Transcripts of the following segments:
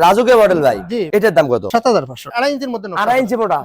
রাজুকে মডেল ভাই, এটার দাম কত? 7500। 2.5 ইঞ্চির মধ্যে। 2.5 ইঞ্চি মোটা,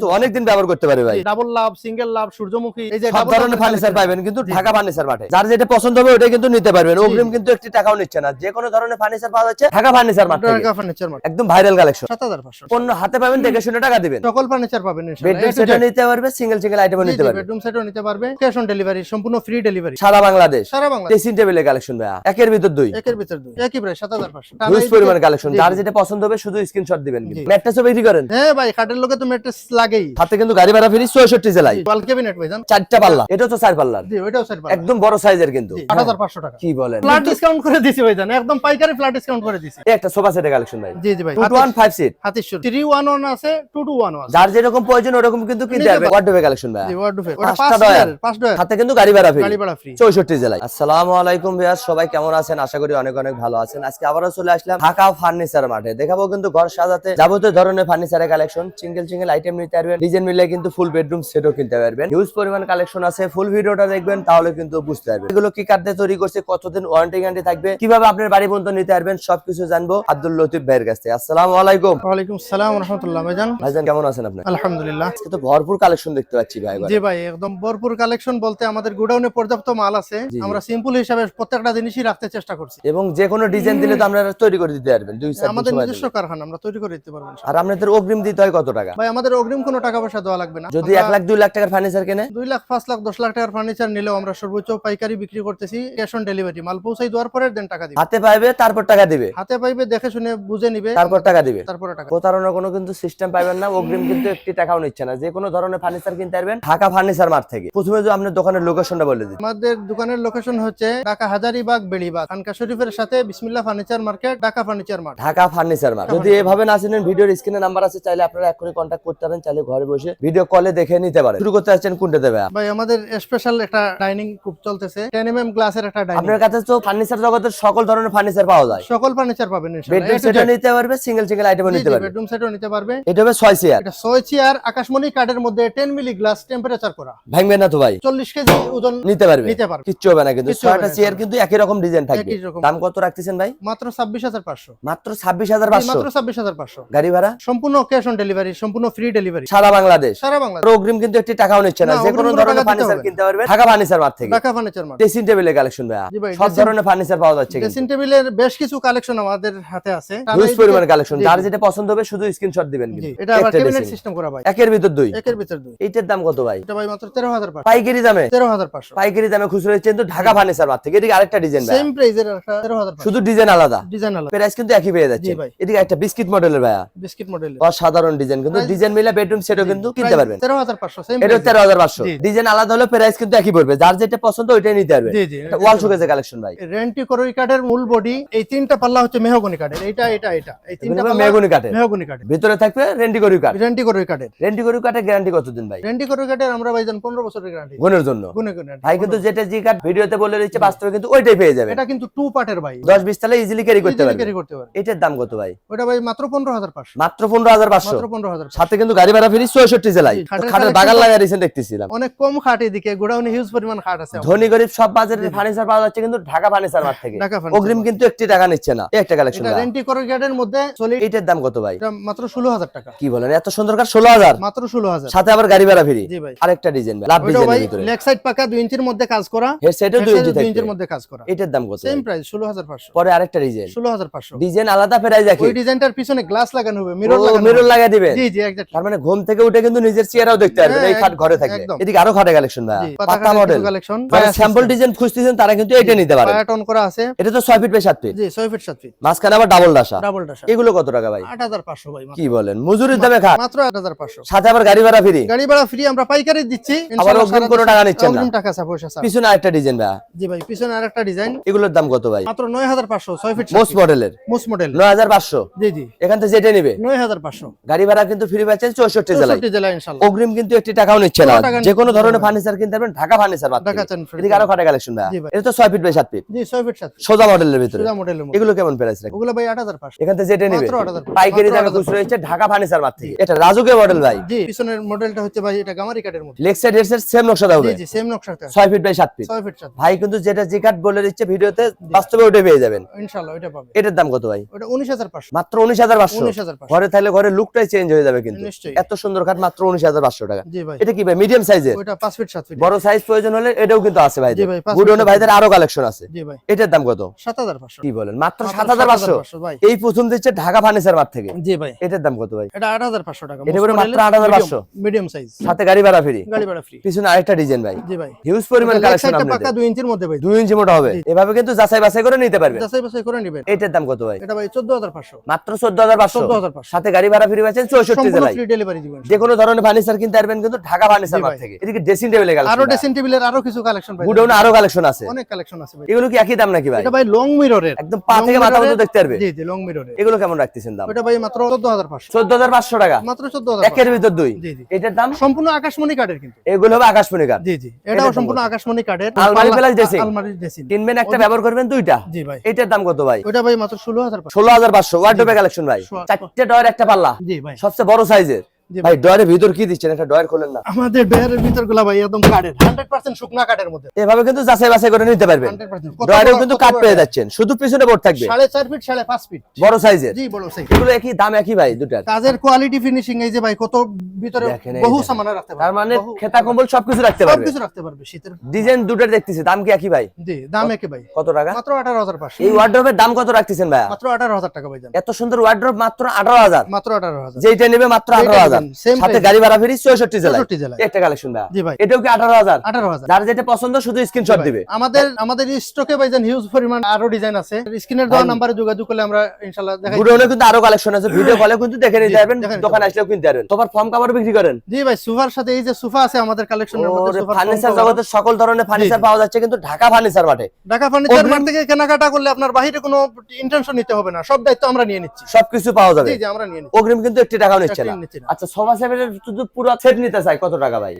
তো অনেক দিন ব্যবহার করতে পারে ভাই। ডাবল লাভ, সিঙ্গেল লাভ, সূর্যমুখী, এই যে সব ধরনের ফার্নিচার পাবেন কিন্তু ঢাকা ফার্নিচার মাঠে। যার যেটা পছন্দ হবে ওটাই কিন্তু নিতে পারবেন। অগ্রিম কিন্তু একটি টাকাও নিচ্ছে না। যে কোনো ধরনের ফার্নিচার পাওয়া যাচ্ছে ঢাকা ফার্নিচার মাঠ থেকে। ঢাকা ফার্নিচার মার্ট, একদম ভাইরাল কালেকশন। 7500। পণ্য হাতে পাবেন, দেখে শুনে টাকা দিবেন। সকল ফার্নিচার পাবেন ইনশাআল্লাহ। বেডরুম সেটও নিতে পারবে, সিঙ্গেল আইটেমও নিতে পারবে। বেডরুম সেটও নিতে পারবে, ক্যাশ অন ডেলিভারি, সম্পূর্ণ ফ্রি ডেলিভারি সারা বাংলাদেশ। সারা বাংলাদেশ। ড্রেসিং টেবিলের কালেকশন ভাই, একের ভিতর দুই, একের ভিতর দুই, একই প্রাইস 7500। হিউজ পরিমাণ কালেকশন। যার যেটা পছন্দ হবে শুধু স্ক্রিনশট দিবেন। ম্যাট্রেসও বিক্রি করেন? হ্যাঁ ভাই, খাটের লগে তো ম্যাট্রেস লাগেই। হাতে কিন্তু গাড়ি ভাড়া ফ্রি 64 জেলায়। ওয়াল ক্যাবিনেট ভাই জান, 4টা পাল্লা, এটা তো 4 পাল্লার। জি ওইটাও 4 পাল্লা, একদম বড় সাইজের কিন্তু 8500 টাকা। কি বলেন? ফ্ল্যাট ডিসকাউন্ট করে দিছি ভাই জান, একদম পাইকারি ফ্ল্যাট ডিসকাউন্ট করে দিছি। এই একটা সোফা সেটের কালেকশন ভাই। জি জি ভাই, 215 সিট, হাতির সুর 311 আছে, 221 আছে। যার যেরকম প্রয়োজন ওরকম কিন্তু কিনতে হবে। ওয়ার্ডরোবের কালেকশন ভাই। জি ওয়ার্ডরোবে, ওটা 5টা ডয়ার, 5 ডয়ার। হাতে কিন্তু গাড়ি ভাড়া ফ্রি, গাড়ি ভাড়া ফ্রি 64 জেলায়। আসসালামু আলাইকুম ভিউয়ার্স, সবাই কেমন আছেন? আশা করি অনেক অনেক ভালো আছেন। আজকে আবারো চলে আসলাম ঢাকা ফার্নিচার মাঠে। দেখাবো কিন্তু ঘর সাজাতে যাবতীয় ধরনের ফার্নিচারের কালেকশন। সিঙ্গেল আইটেম নিতে পারবেন, ডিজাইন মিলে কিন্তু ফুল বেডরুম সেটও কিনতে পারবেন। হিউজ পরিমাণ কালেকশন আছে। ফুল ভিডিওটা দেখবেন তাহলে কিন্তু বুঝতে পারবেন এগুলো কি কাঠ দিয়ে তৈরি করছে, কতদিন ওয়ারেন্টি গ্যারান্টি থাকবে, কিভাবে আপনার বাড়ি পর্যন্ত নিতে পারবেন, সবকিছু জানবো আব্দুল লতিফ ভাইয়ের কাছ থেকে। আসসালামু আলাইকুম। ওয়া আলাইকুম আসসালাম ওয়া রাহমাতুল্লাহ। ভাইজান কেমন আছেন আপনি? আলহামদুলিল্লাহ। আজকে তো ভরপুর কালেকশন দেখতে পাচ্ছি ভাই। জি ভাই, একদম ভরপুর কালেকশন বলতে আমাদের গোডাউনে পর্যাপ্ত মাল আছে। আমরা সিম্পল হিসাবে প্রত্যেকটা জিনিসই রাখতে চেষ্টা করছি, এবং যে কোনো ডিজাইন দিলে তো আপনারা তৈরি করে দিতে পারবেন। আমাদের নিজস্ব কারখানা, আমরা তৈরি করে দিতে পারবো। আর আপনাদের অগ্রিম দিতে হয় কত টাকা? ভাই আমাদের অগ্রিম কোনো টাকা পয়সা দেওয়া লাগবে না। যদি 1 লাখ 2 লাখ টাকার ফার্নিচার কেনে, 2 লাখ 5 লাখ 10 লাখ টাকার ফার্নিচার নিলেও আমরা সর্বোচ্চ পাইকারি বিক্রি করতেছি। ক্যাশ অন ডেলিভারি, মাল পৌঁছাই দেওয়ার পরে দেন টাকা দিবে। হাতে পাইবে তারপর টাকা দিবে, হাতে পাইবে, দেখে শুনে বুঝে নিবে, তারপর টাকা দিবে। তারপরে টাকা। প্রতারণা কোনো কিন্তু সিস্টেম পাবেন না। অগ্রিম কিন্তু একটি টাকাও নিচ্ছে না। যে কোনো ধরনের ফার্নিচার কিনতে পারবেন ঢাকা ফার্নিচার মার্ট থেকে। প্রথমে যদি আপনার দোকানের লোকেশনটা বলে দিন। আমাদের দোকানের লোকেশন হচ্ছে ঢাকা হাজারীবাগ, বেড়িবাগ, খানকা শরীফের সাথে বিসমিল্লাহ furniture market, Dhaka furniture mart. Dhaka furniture mart. যদি এভাবে না চিনেন, ভিডিওর স্ক্রিনে নাম্বার আছে, চাইলে আপনারা এখনই কন্ট্যাক্ট করতে পারেন। চাইলে ঘরে বসে ভিডিও কলে দেখে নিতে পারেন। শুরু করতে আসছেন কোনটা দেবে? ভাই আমাদের স্পেশাল একটা ডাইনিং খুব চলতেছে, 10 mm গ্লাসের একটা ডাইনিং। আপনার কাছে তো ফার্নিচার জগতের সকল ধরনের ফার্নিচার পাওয়া যায়। সকল ফার্নিচার পাবেন ইনশাআল্লাহ। বেডরুম সেটও নিতে পারবে, সিঙ্গেল আইটেমও নিতে পারবে। বেডরুম সেটও নিতে পারবে। এটা হবে 6 চেয়ার। এটা 6 চেয়ার আকাশমণি কাঠের মধ্যে 10 মিলি গ্লাস টেম্পারেচার করা। ভাঙবে না তো ভাই? 40 কেজি ওজন নিতে পারবে। কিচ্ছু হবে না কিন্তু। 6টা চেয়ার কিন্তু একই রকম ডিজাইন থাকবে। দাম কত রাখতেছেন ভাই? মাত্র 26500। মাত্র 26500? মাত্র 26500। গাড়ি ভাড়া সম্পূর্ণ ক্যাশ অন ডেলিভারি, সম্পূর্ণ ফ্রি ডেলিভারি সারা বাংলাদেশ। সারা বাংলাদেশ। অগ্রিম কিন্তু একটি টাকাও নিচ্ছে না। যে কোনো ধরনের ফার্নিচার কিনতে পারবেন ঢাকা ফার্নিচার মার্ট থেকে। Dhaka furniture mart. ড্রেসিং টেবিলের কালেকশন ভাই, সব ধরনের ফার্নিচার পাওয়া যাচ্ছে। ড্রেসিং টেবিলের বেশ কিছু কালেকশন আমাদের হাতে আছে, হিউজ পরিমাণ কালেকশন। যার যেটা পছন্দ হবে শুধু স্ক্রিনশট দিবেন। এটা আবার ক্যাবিনেট সিস্টেম করা ভাই, একের ভিতর দুই, একের ভিতর দুই। এইটার দাম কত ভাই? এটা ভাই মাত্র 13500। পাইকারি দামে? 13500 পাইকারি দামে খুচরো কিন্তু ঢাকা ফার্নিচার মার্ট থেকে। এদিকে আরেকটা ডিজাইন ভাই, সেম প্রাইজের একটা 13500, শুধু ডিজাইন আলাদা, ডিজাইন আলাদা, প্রাইস কিন্তু একই পেয়ে যাচ্ছে। এদিকে একটা বিস্কিট মডেলের ভাই, বিস্কিট মডেলের অসাধারণ ডিজাইন, কিন্তু ডিজাইন মিলে বেডরুম সেটও কিন্তু কিনতে পারবেন। 13500 সেম। এটা 13500, ডিজাইন আলাদা হলে প্রাইস কিন্তু একই পড়বে। যার যেটা পছন্দ ওইটাই নিতে পারবে। জি জি। এটা ওয়াল শোকেসের কালেকশন ভাই। রেন্টি করই কাঠের মূল বডি, এই তিনটা পাল্লা হচ্ছে মেহগনি কাঠের। এটা এই তিনটা পাল্লা মেহগনি কাঠের। মেহগনি কাঠের ভিতরে থাকবে রেন্টি করই কাঠ। রেন্টি করই কাঠের। রেন্টি করই কাঠের গ্যারান্টি কতদিন ভাই? রেন্টি করই কাঠের আমরা ভাইজান 15 বছরের গ্যারান্টি গুণের জন্য। গুণে ভাই কিন্তু যেটা জি কাঠ ভিডিওতে বলে দিচ্ছে, বাস্তবে কিন্তু ওইটাই পেয়ে যাবে। এটা কিন্তু 2 পার্টের ভাই, 10-20 তালে ইজিলি ক্যারি করতে পারবে। এটার দাম কত ভাই? ওটা ভাই মাত্র 15500। মাত্র 15500? মাত্র 15500। সাথে কিন্তু গাড়ি ভাড়া ফ্রি 64 জেলায়। খাটের বাগান লাগা রিসেন্ট দেখতেছিলাম। অনেক কম খাট, এদিকে গোডাউনে হিউজ পরিমাণ খাট আছে। ধনী গরিব সব বাজারের ফার্নিচার পাওয়া যাচ্ছে কিন্তু ঢাকা ফার্নিচার মার্ট থেকে। অগ্রিম কিন্তু একটি টাকা নিচ্ছে না। একটা কালেকশন এটা রেন্টি করই কাঠের মধ্যে সলিড। এটার দাম কত ভাই? এটা মাত্র 16000 টাকা। কি বলেন, এত সুন্দর কাঠ 16000? মাত্র 16000, সাথে আবার গাড়ি ভাড়া ফ্রি। জি ভাই। আরেকটা ডিজাইন ভাই, লাভ ডিজাইনের ভিতরে লেগ সাইড পাকা 2 ইঞ্চির মধ্যে কাজ করা, হেড সাইডও 2 ইঞ্চি থাকবে, 2 ইঞ্চির মধ্যে কাজ করা। এটার দাম কত? Same price 16500। পরে আরেকটা ডিজাইন 16500, ডিজাইন আলাদা, প্রাইস একই। ওই ডিজাইনটার পিছনে গ্লাস লাগানো হবে, মিরর লাগা দিবেন। জি জি এক্স্যাক্টলি। তার মানে ঘুম থেকে উঠে কিন্তু নিজের চেহারাও দেখতে পারবেন এই খাট ঘরে থাকবে। এদিকে আরো খাটে কালেকশন ভাই, পাতা মডেল কালেকশন। যারা স্যাম্পল ডিজাইন খুঁজতেছেন তারা কিন্তু এটা নিতে পারেন। প্যাটার্ন করা আছে। এটা তো 6 ফিট বাই 7 ফিট। জি 6 ফিট 7 ফিট। মাঝখানে আবার ডাবল ডাসা। ডাবল ডাসা। এগুলো কত টাকা ভাই? 8500 ভাই। কি বলেন, মজুরির দামে খাট? মাত্র 8500। সাথে আবার গাড়ি ভাড়া ফ্রি। গাড়ি ভাড়া ফ্রি আমরা পাইকারি দিচ্ছি আবার অগ্রিম কোনো টাকা নিচ্ছেন না? অগ্রিম টাকা পয়সা স্যার। পিছনে আরেকটা ডিজাইন ভাই। জি ভাই, পিছনে আরেকটা ডিজাইন। এগুলোর দাম কত ভাই? মাত্র 9500, 6 ফিট মোস্ট মডেলের। Most model 9500। জি জি। এখান থেকে যেটা নেবে 9500। গাড়ি ভাড়া কিন্তু ফ্রি পাচ্ছেন 64 জেলায়। 64 জেলায় ইনশাআল্লাহ। অগ্রিম কিন্তু একটি টাকাও নিচ্ছে না। যে কোনো ধরনের ফার্নিচার কিনতে পারবেন ঢাকা ফার্নিচার মার্ট থেকে। এদিকে আরো খাটে কালেকশন ভাই। এটা তো 6 ফিট বাই 7 ফিট। জি 6 ফিট 7 ফিট। সোজা মডেলের ভিতরে। সোজা মডেলের মধ্যে। এগুলো কেমন প্রাইস রাখেন? ওগুলো ভাই 8500। এখান থেকে যেটা নেবে মাত্র 8500। পাইকারি দামে খুচরো হচ্ছে ঢাকা ফার্নিচার মার্ট থেকে। এটা রাজুকে মডেল ভাই। জি, পিছনের মডেলটা হচ্ছে ভাই এটা গামারি কাঠের মধ্যে। Leg side head side same নকশা দাও। জি জি সেম নকশাটা। 6 ফিট বাই 7 ফিট। 6 ফিট 7 ভাই কিন্তু যেটা জি কাট বলে দিচ্ছে ভিডিওতে, বাস্তবে ওটা পেয়ে যাবেন ইনশাআল্লাহ। ওটা পাবে। এটার দাম কত ভাই? ওটা 19,500 মাত্র 19,500 19,500 ঘরে থাকলে ঘরের লুকটাই চেঞ্জ হয়ে যাবে কিন্তু নিশ্চয়ই। এত সুন্দর খাট মাত্র 19,500 টাকা জি ভাই এটা কি ভাই মিডিয়াম সাইজের ওইটা 5 ফিট 7 ফিট বড় সাইজ প্রয়োজন হলে এটাও কিন্তু আছে ভাই জি ভাই, 5 গুডনে ফিট ভাইদের আরো কালেকশন আছে জি ভাই এটার দাম কত 7,500 কি বলেন মাত্র মাত্র 7,500 ভাই এই প্রথম দিচ্ছে ঢাকা ফার্নিচার মার্ট থেকে জি ভাই এটার দাম কত ভাই এটা 8,500 টাকা এটা করে মাত্র 8,500 মিডিয়াম সাইজ সাথে গাড়ি ভাড়া ফ্রি গাড়ি ভাড়া ফ্রি পিছনে আরেকটা ডিজাইন ভাই জি ভাই হিউজ পরিমাণ লেগ কালেকশন সাইডটা পাকা আপনাদের 2 ইঞ্চির মধ্যে ভাই 2 ইঞ্চি মোটা হবে এভাবে কিন্তু যাচাই বাছাই করে নিতে পারবেন যাচাই বাছাই করে নেবেন এটার দাম কত ভাই এটা ভাই 14,500 মাত্র 14,500 14,500 সাথে গাড়ি ভাড়া ফ্রি পাচ্ছেন 64 সম্পূর্ণ জেলায় ফ্রি ডেলিভারি দিবেন যে কোনো ধরনের ফার্নিচার কিনতে পারবেন কিন্তু ঢাকা ফার্নিচার জি মার্ট ভাই। থেকে এদিকে ড্রেসিং টেবিলে আরো কালেকশন ড্রেসিং টেবিলের আরো কিছু কালেকশন পাই গুডাউনে আরো কালেকশন আছে অনেক কালেকশন আছে ভাই এগুলো কি একই দাম নাকি ভাই এটা ভাই লং মিররের একদম পা থেকে মাথা পর্যন্ত দেখতে পারবে জি জি লং মিররের এগুলো কেমন রাখতেছেন দাম ওটা ভাই মাত্র 14,500 14,500 টাকা মাত্র 14,500 একের ভিতর দুই জি জি এটার দাম সম্পূর্ণ আকাশমণি কাঠের কিন্তু এগুলো হবে আকাশমণি কাঠ জি জি এটাও সম্পূর্ণ আকাশমণি কাঠের আলমারি প্লাস ড্রেসিং আলমারি ড্রেসিং কিনবেন একটা ব্যবহার করবেন দুইটা জি ভাই এটার দাম কত ভাই ওটা ভাই মাত্র 16,500 16,500 ওয়ার্ডরোবে কালেকশন ভাই চারটে ডয়ার একটা পাল্লা জি ভাই সবচেয়ে বড় সাইজের জি ভাই ডয়ারের ভিতর কি দিচ্ছেন একটা ডয়ার খোলেন না আমাদের ডয়ারের ভিতরগুলো ভাই একদম কাঠের 100% শুকনা কাঠের মধ্যে এভাবে কিন্তু যাচাই বাছাই করে নিতে পারবেন 100% কত ডয়ারেও বড়- কিন্তু কত কাঠ বড় পেয়ে ডয়ার? যাচ্ছেন শুধু পিছনে বোর্ড থাকবে 4.5 ফিট 5.5 ফিট বড় সাইজের জি বড় সাইজ এগুলো একই দাম একই ভাই দুটার কাজের কোয়ালিটি ফিনিশিং এই যে ভাই কত ভিতরে দেখেন এই বহু দেখেন। সামান রাখতে পারবে তার মানে বহু- খেতা কম্বল সবকিছু রাখতে সব পারবে কিছু রাখতে পারবে শীতের ডিজাইন দুটার দেখতেছি দাম কি একই ভাই জি দাম একে ভাই কত টাকা মাত্র 18,500 এই ওয়ার্ডরোবের দাম কত রাখতেছেন ভাই মাত্র 18,000 টাকা ভাই জান এত সুন্দর ওয়ার্ডরোব মাত্র 18,000 মাত্র 18,000 যেটা নেবে মাত্র যেটা 18,000 নেবেন, same সাথে price। গাড়ি ভাড়া ফ্রি 64 জেলায় 64 জেলায়। একটা কালেকশন ভাই জি ভাই এটাও কি 18,000 18,000 যার যেটা পছন্দ শুধু স্ক্রিনশট দিবে আমাদের স্টকে ভাই জান হিউজ পরিমাণ আরো ডিজাইন আছে স্ক্রিনের দেওয়া নম্বরে যোগাযোগ করলে আমরা ইনশাআল্লাহ দেখাই গুডাউনে কিন্তু আরো কালেকশন আছে ভিডিও কলে কিন্তু দেখে নিতে জি, পারবেন দেখে নিতে দোকানে আসলেও কিনতে পারবেন তোমার ফর্ম কাভার বিক্রি করেন জি ভাই সোফার সাথে এই যে সোফা আছে আমাদের কালেকশনের মধ্যে সোফার ফার্নিচার জগতের সকল ধরনের ফার্নিচার পাওয়া যাচ্ছে কিন্তু ঢাকা ফার্নিচার মাঠে ঢাকা ফার্নিচার অগ্রিম- মার্ট থেকে কেনাকাটা করলে আপনার বাইরে কোনো ইন্টেনশন নিতে হবে না সব দায়িত্ব আমরা নিয়ে নিচ্ছি সবকিছু পাওয়া যাবে জি জি আমরা নিয়ে নিচ্ছি অগ্রিম কিন্তু একটি টাকাও নিচ্ছে না একটি নিচ্ছি না। আচ্ছা সোফা সেটের শুধু পুরো সেট নিতে চাই কত টাকা ভাই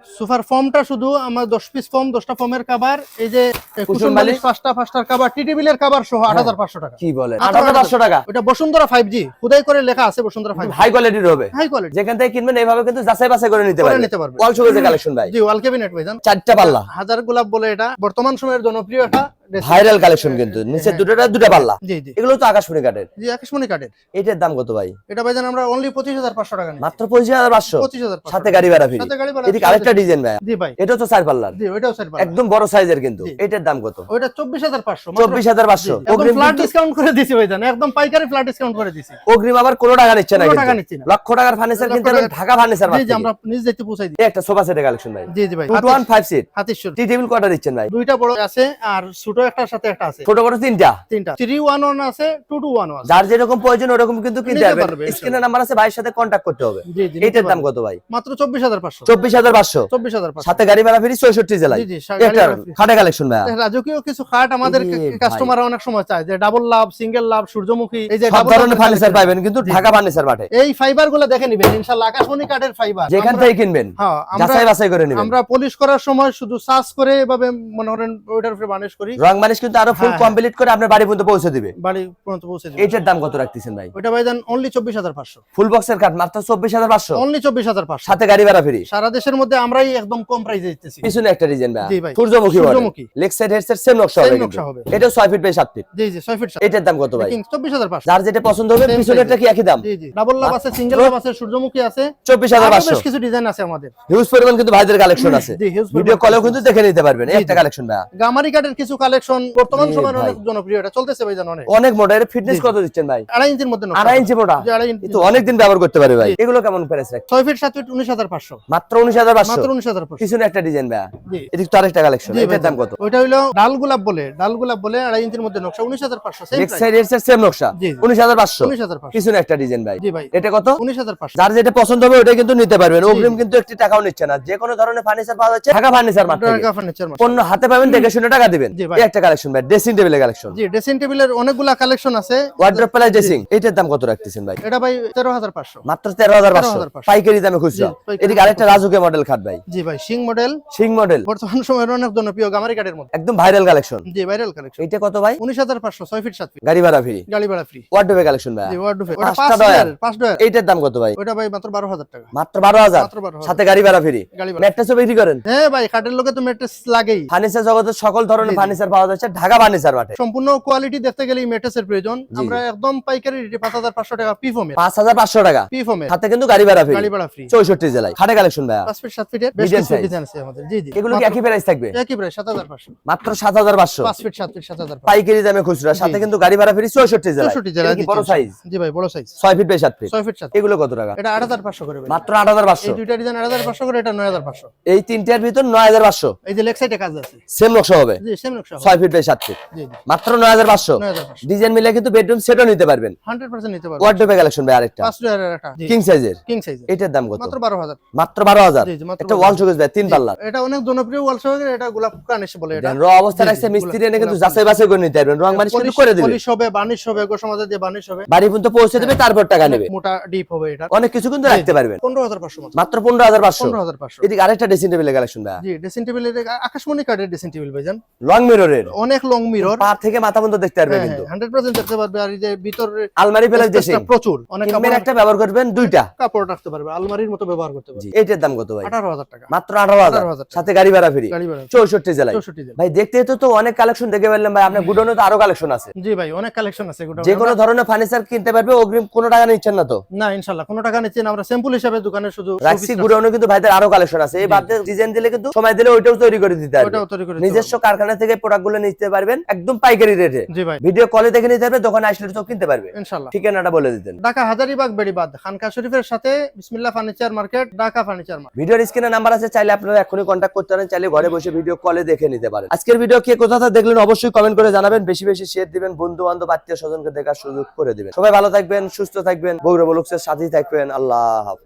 সোফার ফর্মটা শুধু আমার 10 পিস ফর্ম 10টা ফর্মের কভার এই যে কুশন বালিশ পাঁচটার কভার টি টেবিলের কভার সহ 8,500 টাকা কি বলেন মাত্র 8,500 টাকা ওটা বসুন্ধরা 5G খুদাই করে লেখা আছে বসুন্ধরা 5G হাই কোয়ালিটির হবে হাই কোয়ালিটি যেখান থেকে কিনবেন এইভাবে কিন্তু যাচাই বাছাই করে নিতে করে পারবেন নিতে পারবেন। অল সুগেজে কালেকশন ভাই জি ওয়াল ক্যাবিনেট ভাই জান চারটা পাল্লা হাজার গোলাপ বলে এটা বর্তমান সময়ের জনপ্রিয় একটা dressing। ভাইরাল কালেকশন কিন্তু নিচে দুটা পাল্লা জি জি এগুলো তো আকাশমণি কাঠের জি আকাশমণি কাঠের এটার দাম কত ভাই এটা ভাই জান আমরা অনলি 25,500 টাকা নিই মাত্র 25,500 25,500 সাথে গাড়ি ভাড়া ফ্রি সাথে গাড়ি ভাড়া এদিকে আরেকটা ডিজাইন ভাই জি ভাই এটা তো চার পাল্লার জি ওইটাও সেট পাবেন একদম বড় সাইজের কিন্তু জি। এটার দাম কত ওইটা 24,500 24,500 একদম অগ্রিম ফ্ল্যাট কিন্তু- ডিসকাউন্ট করে দিছি ভাই জান একদম পাইকারি ফ্ল্যাট ডিসকাউন্ট করে দিছি অগ্রিম আবার কোনো টাকা নিচ্ছে না কোনো কিন্তু। টাকা নিচ্ছি না। লক্ষ টাকার ফার্নিচার লক্ষ কিনতে পারবেন টাকা- ঢাকা ফার্নিচার জি জি আমরা নিজ দায়িত্বে পৌঁছাই দিই এই একটা সোফা সেটের কালেকশন ভাই জি জি ভাই 215 সিট হাতির সুর টি টেবিল কয়টা দিচ্ছেন ভাই দুইটা বড় আছে আর ছোট একটার সাথে একটা আছে ছোট বড় তিনটা তিনটা 311 আছে 221 আছে যার যেরকম প্রয়োজন ওরকম কিন্তু কিনতে নিতে পারবেন পারবে, স্ক্রিনে নাম্বার আছে ভাইয়ের সাথে কন্টাক্ট করতে হবে জি জি নিতে এটার দাম পারবে। কত ভাই মাত্র 24,500 24,500 24,500 সাথে গাড়ি ভাড়া ফ্রি 64 জেলায় জি জি একটা গাড়ি ভাড়া free। খাটে কালেকশন ভাই রাজকীয় কিছু খাট আমাদের এই যে কাস্টমার অনেক সময় চায় যে ডাবল লাভ সিঙ্গেল লাভ সূর্যমুখী এই যে সব double ধরনের লাভের ফার্নিচার collection। পাবেন কিন্তু ঢাকা ফার্নিচার মাঠে এই ফাইবার গুলো দেখে নিবেন ইনশাআল্লাহ আকাশমণি কাঠের ফাইবার যেখান থেকে কিনবেন হ্যাঁ যাচাই বাছাই করে নেবেন আমরা পলিশ করার সময় শুধু সার্চ করে এভাবে মনে করেন ওইটার উপরে বানিশ করি রং মানিশ কিন্তু আরো ফুল হ্যাঁ, কমপ্লিট করে আপনার বাড়ি পর্যন্ত পৌঁছে দিবে বাড়ি পর্যন্ত পৌঁছে দিই এটার দাম কত রাখতেছেন ভাই ওইটা ভাই দেন অনলি 24,500 ফুল বক্সের কাঠ মাত্র 24,500 অনলি 24,500 সাথে গাড়ি ভাড়া ফ্রি সারা দেশের মধ্যে আমরাই একদম কম প্রাইসে দিতেছি পিছনে একটা ডিজাইন জি ভাই। সূর্যমুখী সূর্যমুখী। লেগ সাইড হেডসেট সেম নকশা Same হবে নকশা কিন্তু হবে। এটা 6 ফিট বাই 7 ফিট জি জি 6 ফিট এটার দাম কত ভাই 24,500 যার যেটা পছন্দ হবে Same পিছনেরটা কি একই দাম জি জি ডাবল লাভ আছে সিঙ্গেল লাভ আছে সূর্যমুখী আছে আরো বেশ 24,500 কিছু ডিজাইন আছে আমাদের হিউজ পরিমাণ কিন্তু ভাইদের কালেকশন আছে জি, huge ভিডিও পরিমাণ কলেও collection কিন্তু দেখে নিতে পারবেন এই একটা কালেকশন ভাই গামারি কাঠের কিছু কালেকশন বর্তমান জি সময়ে ভাই। অনেক জনপ্রিয় এটা চলতেছে ভাই জান অনেক অনেক মোটা এর ফিটনেস জি, জি। কত দিচ্ছেন ভাই 2.5 ইঞ্চির মধ্যে নকশা। 2.5 ইঞ্চি মোটা জি, 2.5 ইঞ্চি। তো অনেক দিন ব্যবহার করতে পারে ভাই এগুলো কেমন প্রাইস রাখ 6 ফিট 7 ফিট 19,500 মাত্র 19,500 মাত্র 19,500 পিছনে একটা ডিজাইন ভাই জি এদিক তো আরেকটা কালেকশন জি ভাই এটার দাম কত ওইটা হলো ডাল গোলাপ বলে 2.5 ইঞ্চির মধ্যে নকশা 19,500 same leg price side headset same নকশা জি, জি। 19,500 19,500 পিছনে একটা ডিজাইন ভাই জি ভাই এটা কত 19,500 যার যেটা পছন্দ হবে ওটা কিন্তু নিতে পারবেন অগ্রিম কিন্তু একটি টাকাও নিচ্ছে না যে কোনো ধরনের ফার্নিচার পাওয়া যাচ্ছে ঢাকা ফার্নিচার মার্ট থেকে টাকা ফার্নিচার পণ্য হাতে পাবেন দেখে শুনে টাকা দিবেন জি ভাই। এই একটা কালেকশন ভাই ড্রেসিং টেবিলের কালেকশন জি ড্রেসিং টেবিলের অনেকগুলা কালেকশন আছে ওয়ার্ড্রপ প্লাস ড্রেসিং এটার দাম কত রাখতেছেন ভাই এটা ভাই 13,500 মাত্র 13,500 13,500 পাইকারি দামে খুচরা জি, পাইকারি এদিকে আরেকটা রাজুকে মডেল খাট ভাই জি ভাই সিং মডেল সিং মডেল বর্তমান সময়ের অনেক জনপ্রিয় গামারি কাঠের মধ্যে একদম ভাইরাল কালেকশন জি ভাইরাল কালেকশন এইটা কত ভাই 19,500 6 ফিট 7 ফিট গাড়ি ভাড়া ফ্রি গাড়ি ভাড়া ফ্রি ওয়ার্ড্রপে কালেকশন ভাই জি ওয়ার্ডরোবে ওটা পাঁচটা 5 ডয়ার। ডয়ার 5 ডয়ার এইটার দাম কত ভাই ওটা ভাই মাত্র 12,000 টাকা মাত্র 12,000 মাত্র 12,000 সাথে গাড়ি ভাড়া ফ্রি গাড়ি ভাড়া ম্যাট্রেসও বিক্রি করেন হ্যাঁ ভাই কাঠের লোকে তো ম্যাট্রেস লাগেই ফার্নিচার জগতের সকল ধরনের জি, জি। ফার্নিচার পাওয়া যাচ্ছে ঢাকা ফার্নিচার মাঠে। সম্পূর্ণ কোয়ালিটি দেখতে গেলে মেটেসের প্রয়োজন। আমরা একদম পাইকারি রেটে 5500 টাকা পি ফোমে, 5500 টাকা পি ফোমে, সাথে কিন্তু গাড়ি ভাড়া ফ্রি, গাড়ি ভাড়া ফ্রি, 64 জেলায়। খাটে কালেকশন ভাইয়া 5 ফিট 7 ফিটের বেশ Medium কিছু size। ডিজাইন আছে আমাদের। জি জি, এগুলো কি একই প্রাইস থাকবে? একই প্রাইস 7500, মাত্র 7500, 5 ফিট 7 ফিট 7500, পাইকারি দামে খুচরা, সাথে কিন্তু গাড়ি ভাড়া ফ্রি 64 জেলায়। 64 জেলা। এটা কি বড় সাইজ? জি ভাই, বড় size, 6 feet by 7 feet. 6 feet 7। এগুলো কত টাকা? এটা 8500 করে ভাই, মাত্র 8500। এই দুইটা ডিজাইন 8500 করে, এটা 9500। এই তিনটার ভিতর 9500। এই যে লেগ সাইডে কাজ আছে, সেম নকশা হবে, জি সেম নকশা হবে। 6 ফিট বাই 7 ফিট, জি জি, মাত্র 9500। 9500, ডিজাইন মিলে কিন্তু বেডরুম সেটও নিতে পারবেন। 100% নিতে পারবেন। ওয়ার্ডরোবে কালেকশন ভাই আরেকটা 5 টাকার একটা কিং সাইজের, কিং সাইজের, এটার দাম কত? মাত্র 12000। মাত্র 12000। জি জি, মাত্র একটা ওয়াল শোকেস ভাই 3 পাল্লা। এটা অনেক জনপ্রিয় ওয়াল শোকেস, এটা গোলাপ কানেশ বলে। এটা র অবস্থা জি, জি, রাখছে, মিস্ত্রি এনে কিন্তু গোলাপ যাচাই বাছাই করে নিতে পারবেন, রং বানিশ কিন্তু করে দিবে। পলিশ হবে, বার্নিশ হবে, গো সমাজে দিয়ে বার্নিশ হবে, বাড়ি পর্যন্ত পৌঁছে দেবে, তারপর টাকা নেবে। মোটা ডিপ হবে। এটা অনেক কিছু কিন্তু রাখতে পারবেন। 15500 মাত্র, মাত্র 15500। 15500। এদিকে আরেকটা ড্রেসিং টেবিলের কালেকশন ভাই, জি, ড্রেসিং টেবিলের আকাশমণি কাঠের ড্রেসিং টেবিল ভাইজান, লং মিররের, অনেক লং মিরর, পা থেকে মাথা পর্যন্ত দেখতে পারবে হ্যাঁ, কিন্তু। 100% দেখতে পারবে। আর এই যে ভিতরে আলমারি প্লাস ড্রেসিং প্রচুর, অনেক কিনবেন একটা ব্যবহার করবেন দুইটা, কাপড় রাখতে পারবে, আলমারির মতো ব্যবহার করতে পারবে। জি। এইটার দাম কত ভাই? 18000 টাকা, মাত্র 18000, 18000 সাথে গাড়ি ভাড়া ফ্রি, গাড়ি ভাড়া 64 জেলায়। 64 জেলা। ভাই দেখতে তো অনেক কালেকশন দেখে ফেললাম ভাই, আপনার গুডাউনে তো আরো কালেকশন আছে। জি ভাই, অনেক কালেকশন আছে গোটা। যে কোনো ধরনের ফার্নিচার কিনতে পারবে, অগ্রিম কোনো টাকা নিচ্ছেন না তো? না ইনশাআল্লাহ কোনো টাকা নিচ্ছি না, আমরা স্যাম্পল হিসাবে দোকানে শুধু রাখছি। গুডাউনে কিন্তু ভাইদের আরো কালেকশন আছে, এই বাদে ডিজাইন দিলে কিন্তু সময় দিলে ওইটাও তৈরি করে দিতে পারবে। ওটাও তৈরি করে দিতে নিজস্ব কারখানা থেকে প্রোডাক্ট গুলো নিতে পারবেন একদম পাইকারি রেটে। পারবে। জি ভাই, ভিডিও কলে দেখে নিতে পারবে, দোকানে আসলে তো কিনতে পারবে। ইনশাআল্লাহ। ঠিকানাটা বলে দিতেন। ঢাকা হাজারীবাগ বেড়িবাঁধ খানকা শরীফের সাথে বিসমিল্লাহ furniture market, Dhaka furniture market. ভিডিওর স্ক্রিনে নাম্বার আছে, চাইলে আপনারা এখনই কন্ট্যাক্ট করতে পারেন, চাইলে ঘরে বসে ভিডিও কলে দেখে নিতে পারেন। আজকের ভিডিও কে কোথা থেকে দেখলেন অবশ্যই কমেন্ট করে জানাবেন, বেশি বেশি শেয়ার দিবেন, বন্ধু বান্ধব আত্মীয় স্বজনকে দেখার সুযোগ করে দিবেন। সবাই ভালো থাকবেন, সুস্থ থাকবেন, বগুড়া ব্লগসের সাথেই থাকবেন। আল্লাহ হাফেজ।